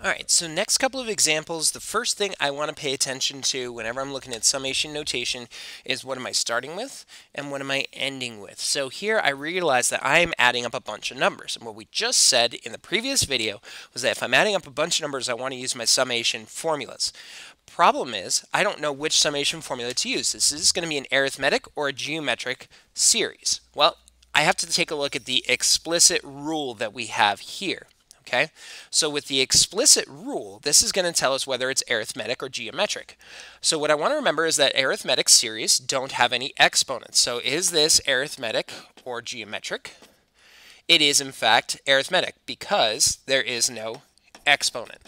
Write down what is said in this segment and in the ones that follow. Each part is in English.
Alright, so next couple of examples, the first thing I want to pay attention to whenever I'm looking at summation notation is what am I starting with and what am I ending with. So here I realize that I am adding up a bunch of numbers, and what we just said in the previous video was that if I'm adding up a bunch of numbers, I want to use my summation formulas. Problem is, I don't know which summation formula to use. This is going to be an arithmetic or a geometric series. Well, I have to take a look at the explicit rule that we have here. Okay, so with the explicit rule, this is going to tell us whether it's arithmetic or geometric. So what I want to remember is that arithmetic series don't have any exponents. So is this arithmetic or geometric? It is in fact arithmetic because there is no exponent.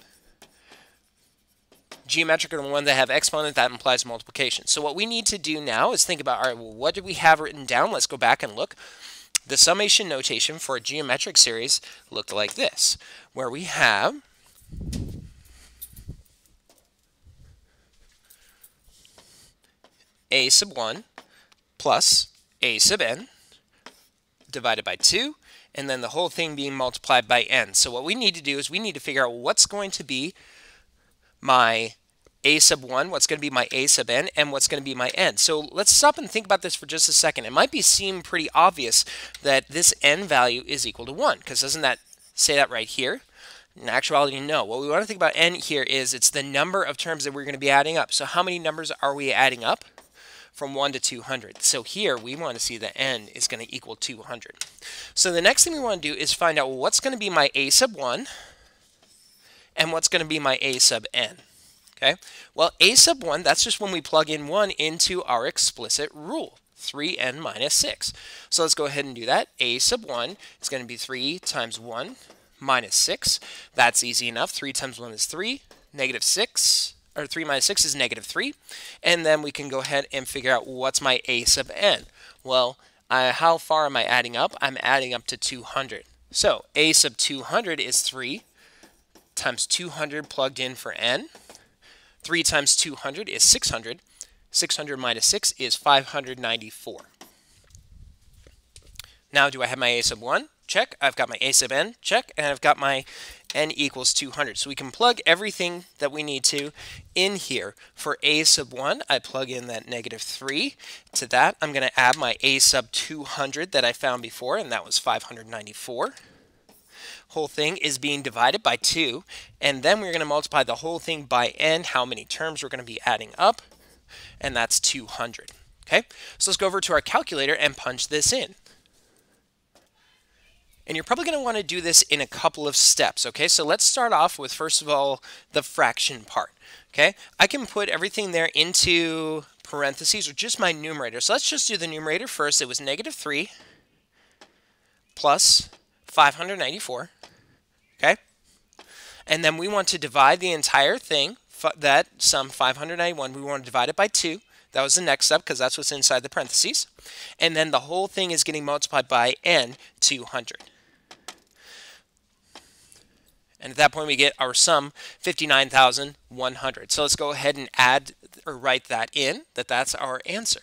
Geometric are the one that have exponent, that implies multiplication. So what we need to do now is think about, all right, well, what did we have written down? Let's go back and look. The summation notation for a geometric series looked like this, where we have a sub 1 plus a sub n divided by 2, and then the whole thing being multiplied by n. So what we need to do is we need to figure out what's going to be my a sub 1, what's going to be my a sub n, and what's going to be my n. So let's stop and think about this for just a second. It might seem pretty obvious that this n value is equal to 1, because doesn't that say that right here? In actuality, no. What we want to think about n here is it's the number of terms that we're going to be adding up. So how many numbers are we adding up? From 1 to 200. So here we want to see that n is going to equal 200. So the next thing we want to do is find out what's going to be my a sub 1 and what's going to be my a sub n. Okay, well, a sub 1, that's just when we plug in 1 into our explicit rule, 3n minus 6. So let's go ahead and do that. A sub 1 is going to be 3 times 1 minus 6. That's easy enough. 3 times 1 is 3. Negative 6, or 3 minus 6 is negative 3. And then we can go ahead and figure out what's my a sub n. Well, how far am I adding up? I'm adding up to 200. So a sub 200 is 3 times 200 plugged in for n. 3 times 200 is 600. 600 minus 6 is 594. Now, do I have my a sub 1? Check. I've got my a sub n. Check. And I've got my n equals 200. So we can plug everything that we need to in here. For a sub 1, I plug in that negative 3. To that, I'm going to add my a sub 200 that I found before, and that was 594. Whole thing is being divided by 2, and then we're going to multiply the whole thing by n, how many terms we're going to be adding up, and that's 200. Okay, so let's go over to our calculator and punch this in. And you're probably going to want to do this in a couple of steps. Okay, so let's start off with, first of all, the fraction part. Okay, I can put everything there into parentheses or just my numerator. So let's just do the numerator first. It was negative 3 plus 594. Okay, and then we want to divide the entire thing, that sum 591, we want to divide it by 2. That was the next step because that's what's inside the parentheses. And then the whole thing is getting multiplied by n, 200. And at that point we get our sum, 59,100. So let's go ahead and add or write that in, that's our answer.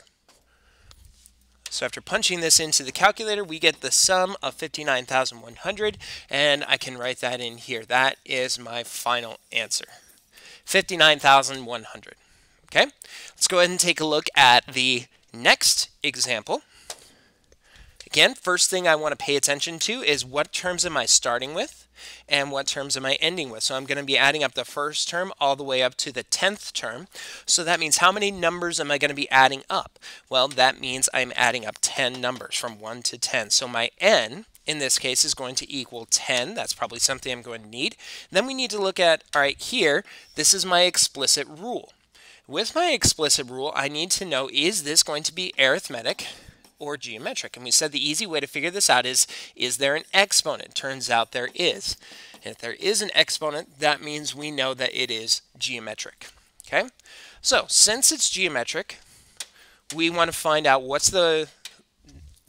So after punching this into the calculator, we get the sum of 59,100, and I can write that in here. That is my final answer, 59,100. Okay, let's go ahead and take a look at the next example. Again, first thing I want to pay attention to is what terms am I starting with and what terms am I ending with. So I'm going to be adding up the first term all the way up to the 10th term. So that means how many numbers am I going to be adding up? Well, that means I'm adding up 10 numbers from 1 to 10. So my n in this case is going to equal 10. That's probably something I'm going to need. Then we need to look at, all right, here, this is my explicit rule. With my explicit rule, I need to know, is this going to be arithmetic or geometric? And we said the easy way to figure this out is there an exponent? Turns out there is. And if there is an exponent, that means we know that it is geometric. Okay? So, since it's geometric, we want to find out what's the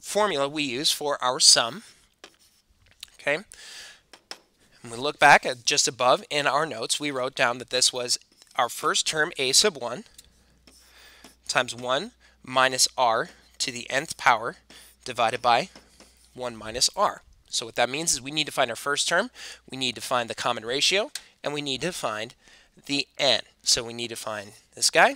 formula we use for our sum. Okay? And we look back at just above in our notes, we wrote down that this was our first term, a sub 1, times 1 minus r to the nth power divided by 1 minus r. So what that means is we need to find our first term, we need to find the common ratio, and we need to find the n. So we need to find this guy,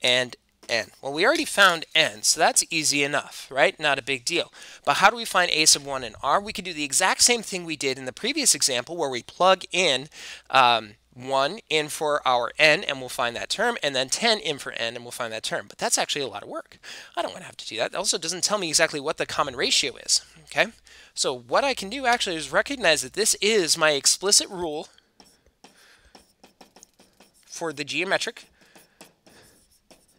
and n. Well, we already found n, so that's easy enough, right? Not a big deal. But how do we find a sub 1 and r? We could do the exact same thing we did in the previous example where we plug in 1 in for our n, and we'll find that term, and then 10 in for n, and we'll find that term. But that's actually a lot of work. I don't want to have to do that. It also doesn't tell me exactly what the common ratio is, okay? So what I can do actually is recognize that this is my explicit rule for the geometric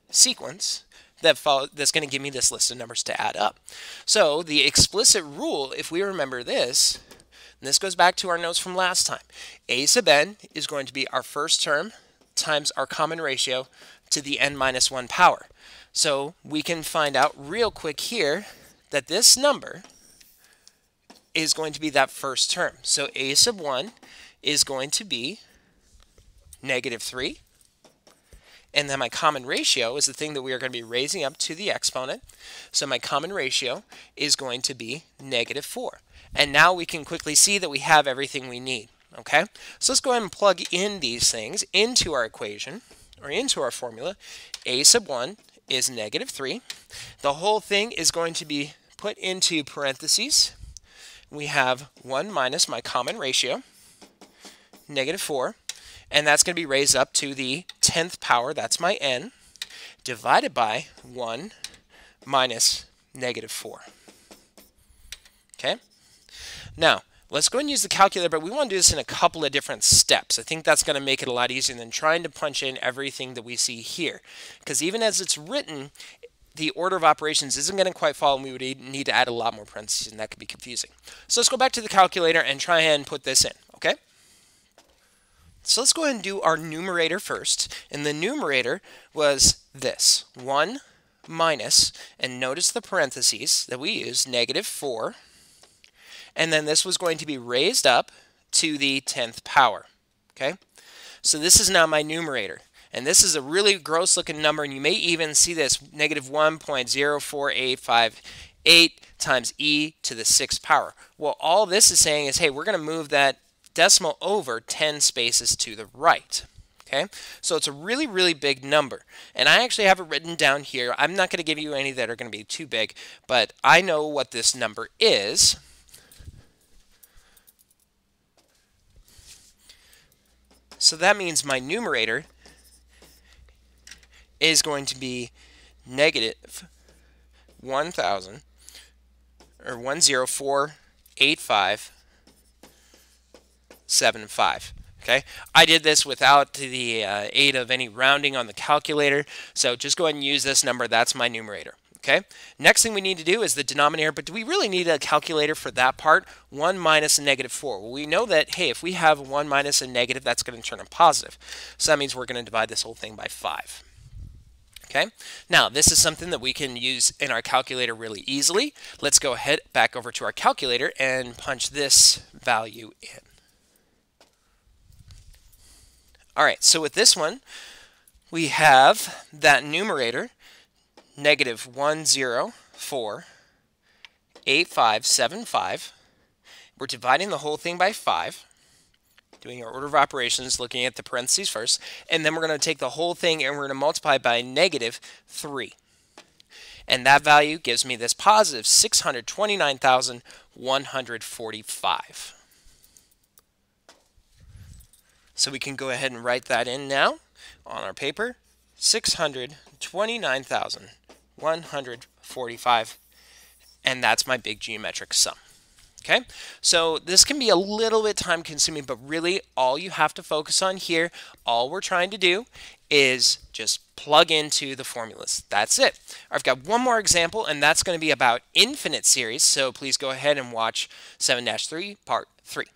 sequence that's going to give me this list of numbers to add up. So the explicit rule, if we remember this, and this goes back to our notes from last time, a sub n is going to be our first term times our common ratio to the n minus 1 power. So we can find out real quick here that this number is going to be that first term. So a sub 1 is going to be -3. And then my common ratio is the thing that we are going to be raising up to the exponent. So my common ratio is going to be -4. And now we can quickly see that we have everything we need. Okay? So let's go ahead and plug in these things into our equation, or into our formula. A sub 1 is -3. The whole thing is going to be put into parentheses. We have 1 minus my common ratio, -4. And that's going to be raised up to the 10th power, that's my n, divided by 1 minus -4. Okay? Now, let's go and use the calculator, but we want to do this in a couple of different steps. I think that's going to make it a lot easier than trying to punch in everything that we see here. Because even as it's written, the order of operations isn't going to quite follow, and we would need to add a lot more parentheses, and that could be confusing. So let's go back to the calculator and try and put this in, okay? So let's go ahead and do our numerator first. And the numerator was this, 1 minus, and notice the parentheses that we used, -4. And then this was going to be raised up to the 10th power. Okay? So this is now my numerator. And this is a really gross looking number, and you may even see this, -1.04858 times e to the 6th power. Well, all this is saying is, hey, we're going to move that decimal over 10 spaces to the right. Okay, so it's a really, really big number. And I actually have it written down here. I'm not going to give you any that are going to be too big, but I know what this number is. So that means my numerator is going to be -1,000, or 1048575. Okay, I did this without the aid of any rounding on the calculator, so just go ahead and use this number. That's my numerator. Okay, next thing we need to do is the denominator, but do we really need a calculator for that part? 1 minus a -4. Well, we know that, hey, if we have 1 minus a negative, that's going to turn a positive. So that means we're going to divide this whole thing by 5. Okay, now this is something that we can use in our calculator really easily. Let's go ahead back over to our calculator and punch this value in. All right, so with this one, we have that numerator, -1048575. We're dividing the whole thing by 5, doing our order of operations, looking at the parentheses first, and then we're going to take the whole thing and we're going to multiply by -3. And that value gives me this positive 629,145. So we can go ahead and write that in now on our paper, 629,145, and that's my big geometric sum. Okay, so this can be a little bit time consuming, but really all you have to focus on here, all we're trying to do is just plug into the formulas. That's it. I've got one more example, and that's going to be about infinite series, so please go ahead and watch 7-3 part 3.